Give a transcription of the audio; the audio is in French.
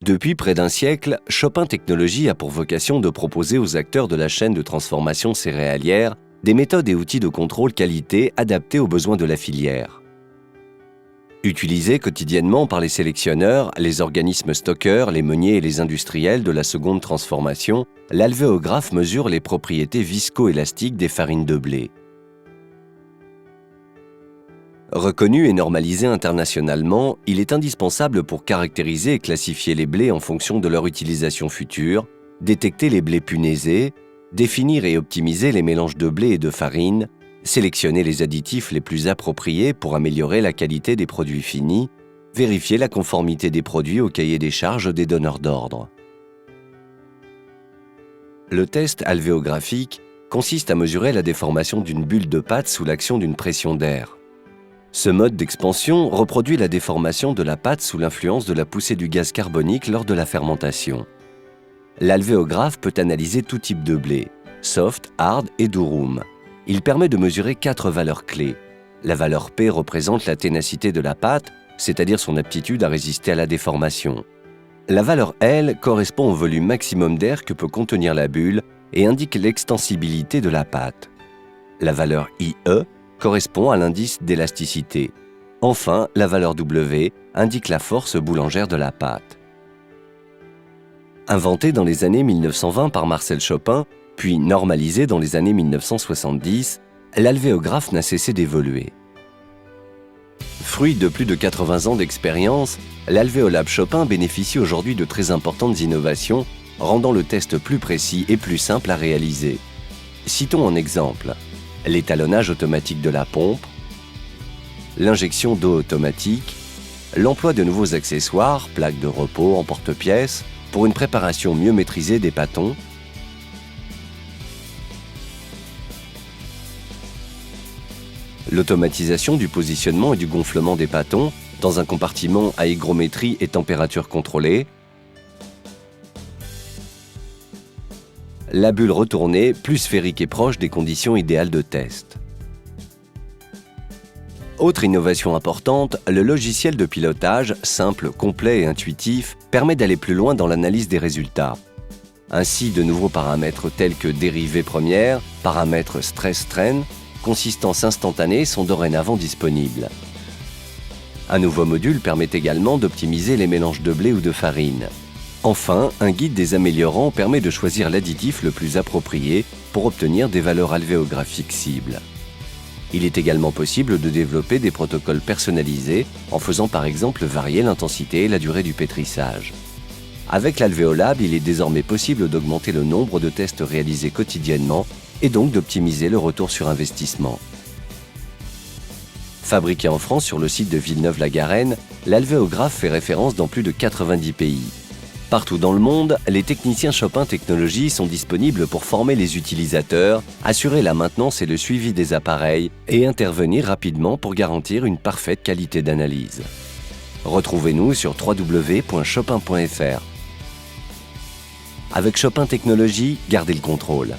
Depuis près d'un siècle, Chopin Technologies a pour vocation de proposer aux acteurs de la chaîne de transformation céréalière des méthodes et outils de contrôle qualité adaptés aux besoins de la filière. Utilisés quotidiennement par les sélectionneurs, les organismes stockeurs, les meuniers et les industriels de la seconde transformation, l'alvéographe mesure les propriétés viscoélastiques des farines de blé. Reconnu et normalisé internationalement, il est indispensable pour caractériser et classifier les blés en fonction de leur utilisation future, détecter les blés punaisés, définir et optimiser les mélanges de blé et de farine, sélectionner les additifs les plus appropriés pour améliorer la qualité des produits finis, vérifier la conformité des produits au cahier des charges des donneurs d'ordre. Le test alvéographique consiste à mesurer la déformation d'une bulle de pâte sous l'action d'une pression d'air. Ce mode d'expansion reproduit la déformation de la pâte sous l'influence de la poussée du gaz carbonique lors de la fermentation. L'alvéographe peut analyser tout type de blé, soft, hard et durum. Il permet de mesurer 4 valeurs clés. La valeur P représente la ténacité de la pâte, c'est-à-dire son aptitude à résister à la déformation. La valeur L correspond au volume maximum d'air que peut contenir la bulle et indique l'extensibilité de la pâte. La valeur IE correspond à l'indice d'élasticité. Enfin, la valeur W indique la force boulangère de la pâte. Inventé dans les années 1920 par Marcel Chopin, puis normalisé dans les années 1970, l'alvéographe n'a cessé d'évoluer. Fruit de plus de 80 ans d'expérience, l'Alvéolab Chopin bénéficie aujourd'hui de très importantes innovations, rendant le test plus précis et plus simple à réaliser. Citons en exemple l'étalonnage automatique de la pompe, l'injection d'eau automatique, l'emploi de nouveaux accessoires, plaques de repos, emporte-pièces, pour une préparation mieux maîtrisée des pâtons, l'automatisation du positionnement et du gonflement des pâtons dans un compartiment à hygrométrie et température contrôlée, la bulle retournée, plus sphérique et proche des conditions idéales de test. Autre innovation importante, le logiciel de pilotage, simple, complet et intuitif, permet d'aller plus loin dans l'analyse des résultats. Ainsi, de nouveaux paramètres tels que dérivée première, paramètres stress-strain, consistance instantanée sont dorénavant disponibles. Un nouveau module permet également d'optimiser les mélanges de blé ou de farine. Enfin, un guide des améliorants permet de choisir l'additif le plus approprié pour obtenir des valeurs alvéographiques cibles. Il est également possible de développer des protocoles personnalisés en faisant par exemple varier l'intensité et la durée du pétrissage. Avec l'Alvéolab, il est désormais possible d'augmenter le nombre de tests réalisés quotidiennement et donc d'optimiser le retour sur investissement. Fabriqué en France sur le site de Villeneuve-la-Garenne, l'alvéographe fait référence dans plus de 90 pays. Partout dans le monde, les techniciens Chopin Technologies sont disponibles pour former les utilisateurs, assurer la maintenance et le suivi des appareils et intervenir rapidement pour garantir une parfaite qualité d'analyse. Retrouvez-nous sur www.chopin.fr. Avec Chopin Technologies, gardez le contrôle.